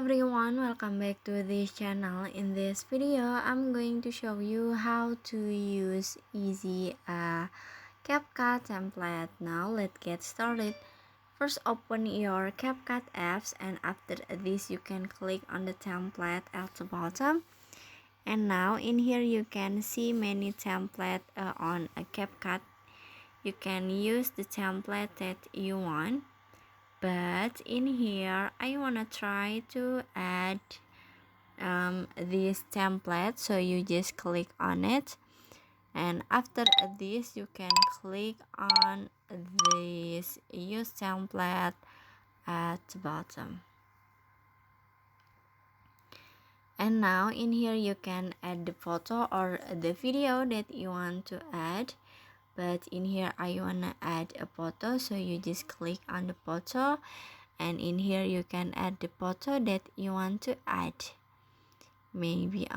everyone, welcome back to this channel. In this video, I'm going to show you how to use easy CapCut template. Now let's get started. First, open your CapCut apps, and after this you can click on the template at the bottom. And now in here you can see many templates on a CapCut. You can use the template that you want. But in here I wanna try to add this template, so you just click on it, and after this you can click on this use template at the bottom. And now in here you can add the photo or the video that you want to add. But in here I wanna add a photo, so you just click on the photo, and in here you can add the photo that you want to add. Maybe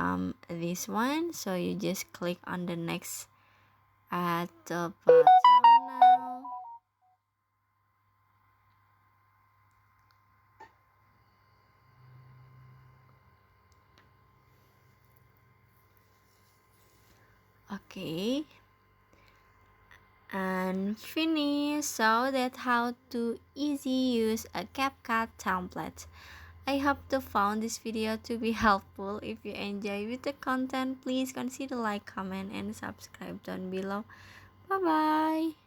this one, so you just click on the next at the bottom now. Okay, and finish. So that's how to easy use a CapCut template. I hope you found this video to be helpful. If you enjoy with the content, please consider like, comment, and subscribe down below. Bye bye.